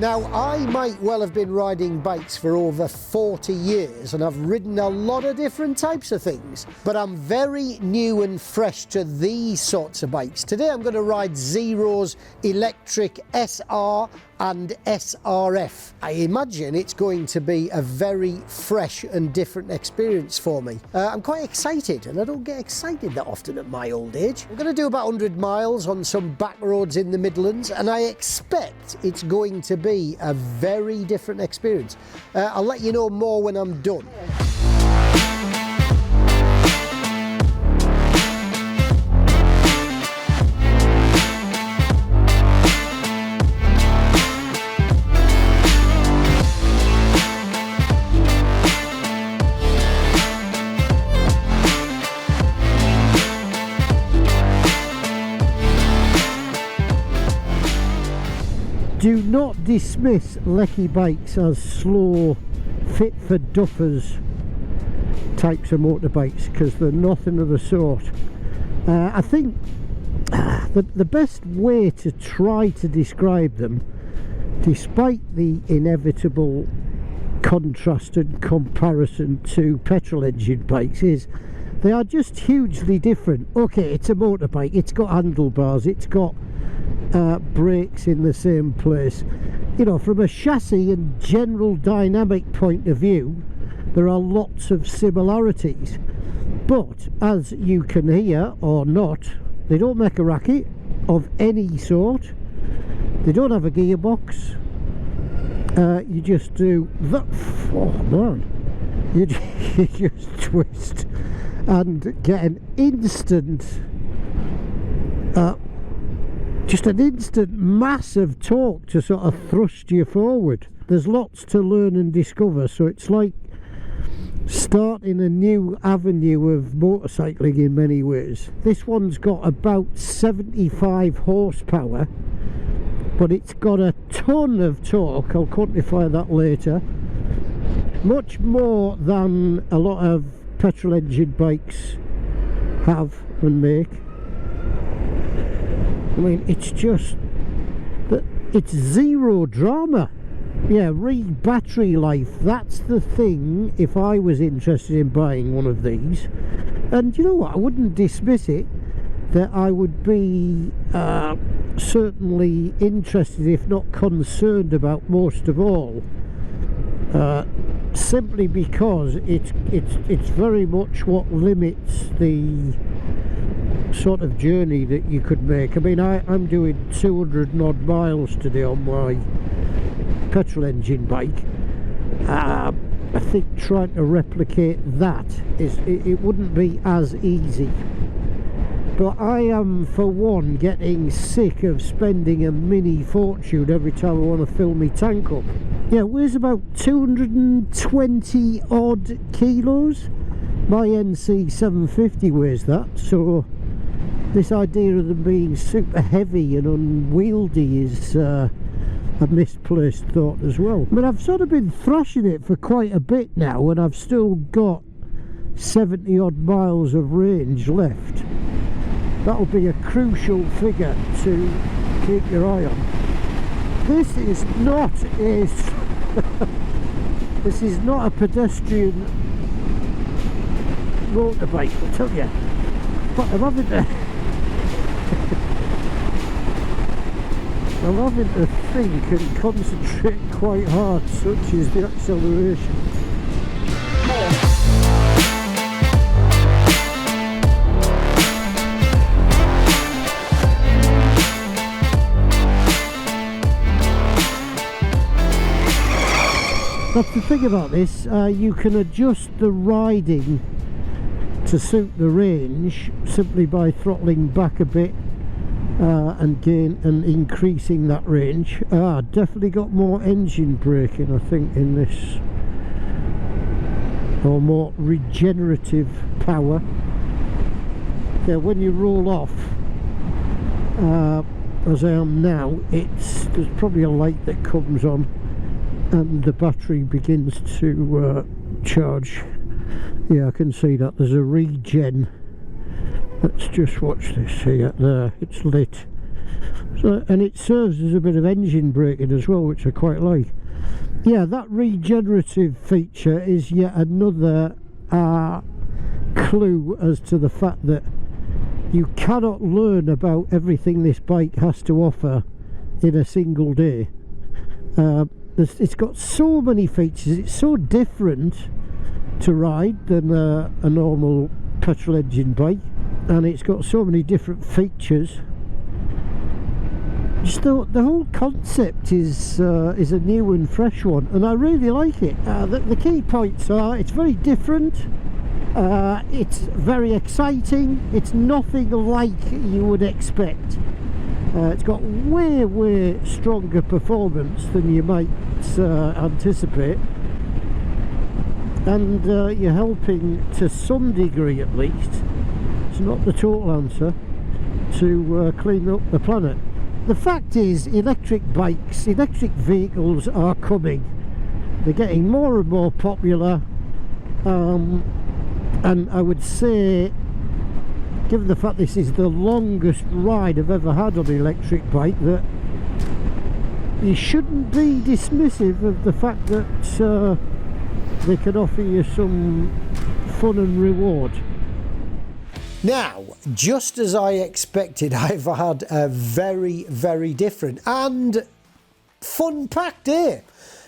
Now, I might well have been riding bikes for over 40 years and I've ridden a lot of different types of things, but I'm very new and fresh to these sorts of bikes. Today I'm going to ride Zero's electric SR and SRF. I imagine it's going to be a very fresh and different experience for me. I'm quite excited, and I don't get excited that often at my old age. We're going to do about 100 miles on some back roads in the Midlands, and I expect it's going to be a very different experience. I'll let you know more when I'm done. Do not dismiss Lecky bikes as slow, fit for duffers types of motorbikes, because they're nothing of the sort. I think the best way to try to describe them, despite the inevitable contrast and comparison to petrol engine bikes, is they are just hugely different. Okay, it's a motorbike, it's got handlebars, it's got brakes in the same place. You know, from a chassis and general dynamic point of view, there are lots of similarities, but as you can hear or not, they don't make a racket of any sort. They don't have a gearbox. You just do that. Oh man, you just twist and get an instant just an instant mass of torque to sort of thrust you forward. There's lots to learn and discover, so it's like starting a new avenue of motorcycling in many ways. This one's got about 75 horsepower, but it's got a ton of torque. I'll quantify that later. Much more than a lot of petrol engine bikes have and make. I mean, it's just that it's zero drama. Yeah, read battery life, that's the thing if I was interested in buying one of these. And you know what, I wouldn't dismiss it, that I would be certainly interested, if not concerned about most of all, simply because it's very much what limits the sort of journey that you could make. I mean, I'm doing 200 and odd miles today on my petrol engine bike. I think trying to replicate that it wouldn't be as easy. But I am, for one, getting sick of spending a mini fortune every time I want to fill my tank up. Yeah, it weighs about 220 odd kilos. My NC 750 weighs that, so this idea of them being super heavy and unwieldy is a misplaced thought as well. But I've sort of been thrashing it for quite a bit now, and I've still got 70 odd miles of range left. That'll be a crucial figure to keep your eye on. This is not a this is not a pedestrian motorbike, I tell you. But I'm having to think and concentrate quite hard, such is the acceleration. That's the thing about this, you can adjust the riding to suit the range simply by throttling back a bit and increasing that range. Definitely got more engine braking, I think, in this, or more regenerative power. Yeah, when you roll off, as I am now, there's probably a light that comes on and the battery begins to charge. Yeah, I can see that there's a regen. Let's just watch this here. There, it's lit. So, and it serves as a bit of engine braking as well, which I quite like. Yeah, that regenerative feature is yet another clue as to the fact that you cannot learn about everything this bike has to offer in a single day. It's got so many features, it's so different to ride than a normal petrol engine bike, and it's got so many different features. Just the whole concept is a new and fresh one, and I really like it. The key points are it's very different, it's very exciting, it's nothing like you would expect. It's got way stronger performance than you might anticipate, and you're helping to some degree at least, it's not the total answer, to clean up the planet. The fact is, electric vehicles are coming. They're getting more and more popular, and I would say, given the fact this is the longest ride I've ever had on an electric bike, that you shouldn't be dismissive of the fact that they can offer you some fun and reward. Now, just as I expected, I've had a very different and fun-packed day.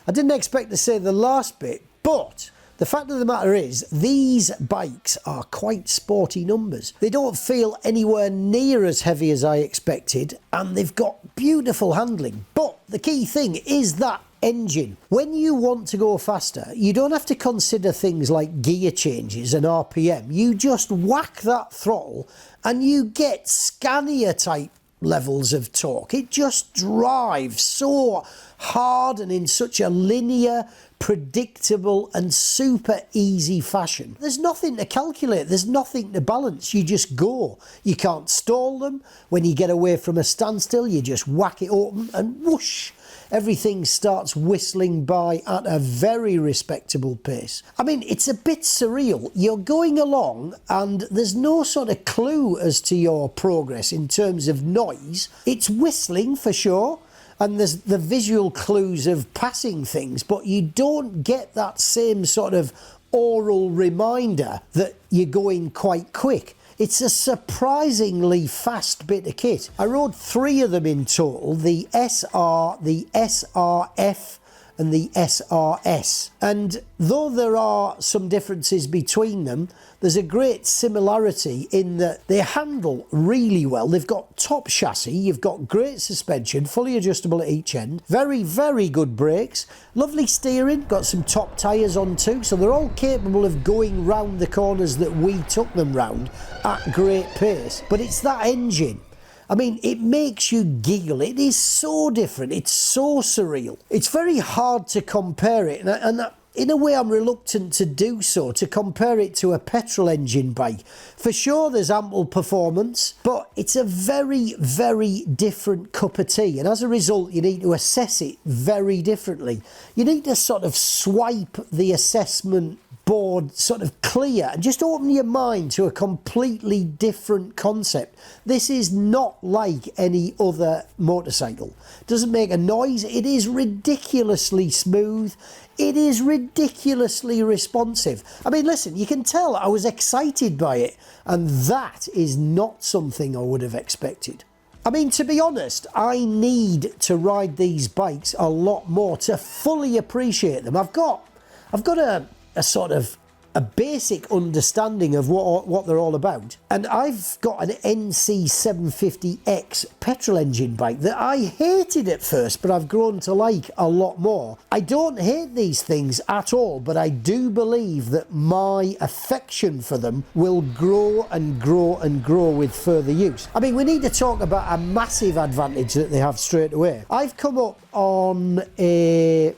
I didn't expect to say the last bit, but the fact of the matter is, these bikes are quite sporty numbers. They don't feel anywhere near as heavy as I expected, and they've got beautiful handling. But the key thing is that engine. When you want to go faster, you don't have to consider things like gear changes and RPM. You just whack that throttle and you get Scania type levels of torque. It just drives so hard and in such a linear, predictable and super easy fashion. There's nothing to calculate, there's nothing to balance, you just go. You can't stall them. When you get away from a standstill, you just whack it open and whoosh, everything starts whistling by at a very respectable pace. I mean, it's a bit surreal. You're going along and there's no sort of clue as to your progress in terms of noise. It's whistling for sure, and there's the visual clues of passing things, but you don't get that same sort of oral reminder that you're going quite quick. It's a surprisingly fast bit of kit. I rode 3 of them in total, the SR, the SRF and the SRS. And though there are some differences between them, there's a great similarity in that they handle really well. They've got top chassis, you've got great suspension, fully adjustable at each end, very good brakes, lovely steering, got some top tyres on too, so they're all capable of going round the corners that we took them round at great pace. But it's that engine. I mean, it makes you giggle. It is so different. It's so surreal. It's very hard to compare it. And in a way, I'm reluctant to do so, to compare it to a petrol engine bike. For sure, there's ample performance, but it's a very different cup of tea. And as a result, you need to assess it very differently. You need to sort of swipe the assessment board sort of clear and just open your mind to a completely different concept. This is not like any other motorcycle. It doesn't make a noise. It is ridiculously smooth. It is ridiculously responsive. I mean, listen, you can tell I was excited by it, and that is not something I would have expected. I mean, to be honest, I need to ride these bikes a lot more to fully appreciate them. I've got a sort of a basic understanding of what they're all about, and I've got an NC750X petrol engine bike that I hated at first, but I've grown to like a lot more. I don't hate these things at all, but I do believe that my affection for them will grow and grow with further use. I mean, we need to talk about a massive advantage that they have straight away. I've come up on an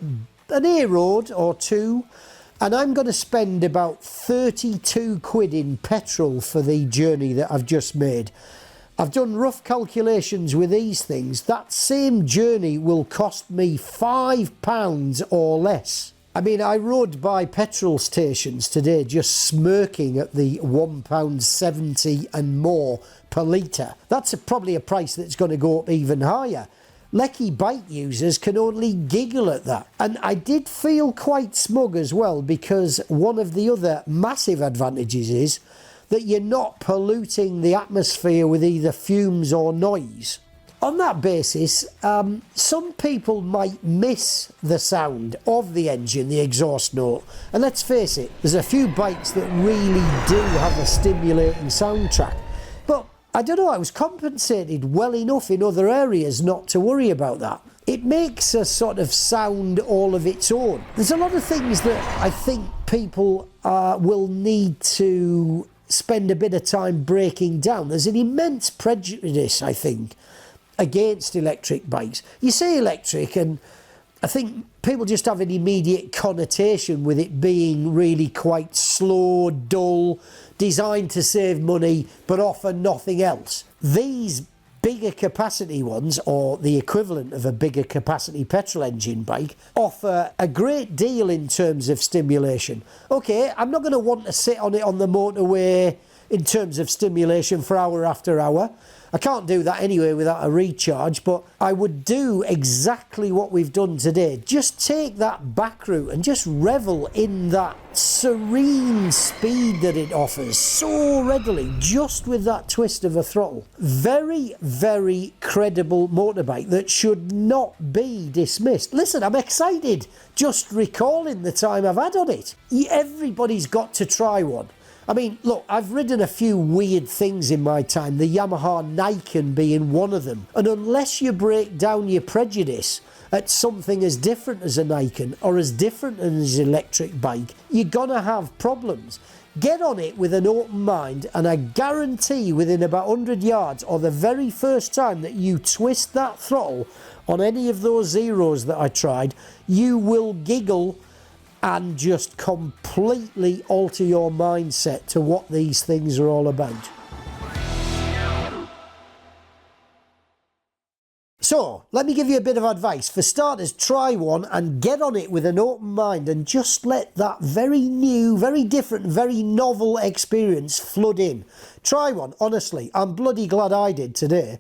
A road or two, and I'm going to spend about 32 quid in petrol for the journey that I've just made. I've done rough calculations with these things. That same journey will cost me £5 or less. I mean, I rode by petrol stations today just smirking at the £1.70 and more per litre. That's probably a price that's going to go up even higher. Lecky bike users can only giggle at that. And I did feel quite smug as well, because one of the other massive advantages is that you're not polluting the atmosphere with either fumes or noise. On that basis, some people might miss the sound of the engine, the exhaust note. And let's face it, there's a few bikes that really do have a stimulating soundtrack. But I don't know, I was compensated well enough in other areas not to worry about that. It makes a sort of sound all of its own. There's a lot of things that I think people will need to spend a bit of time breaking down. There's an immense prejudice, I think, against electric bikes. You say electric, and I think people just have an immediate connotation with it being really quite slow, dull, designed to save money, but offer nothing else. These bigger capacity ones, or the equivalent of a bigger capacity petrol engine bike, offer a great deal in terms of stimulation. Okay, I'm not going to want to sit on it on the motorway in terms of stimulation for hour after hour. I can't do that anyway without a recharge, but I would do exactly what we've done today. Just take that back route and just revel in that serene speed that it offers so readily, just with that twist of a throttle. Very, very credible motorbike that should not be dismissed. Listen, I'm excited just recalling the time I've had on it. Everybody's got to try one. I mean, look, I've ridden a few weird things in my time, the Yamaha Nikon being one of them. And unless you break down your prejudice at something as different as a Nikon or as different as an electric bike, you're gonna have problems. Get on it with an open mind, and I guarantee within about 100 yards or the very first time that you twist that throttle on any of those zeros that I tried, you will giggle and just completely alter your mindset to what these things are all about. So, let me give you a bit of advice. For starters, try one and get on it with an open mind, and just let that very new, very different, very novel experience flood in. Try one, honestly. I'm bloody glad I did today.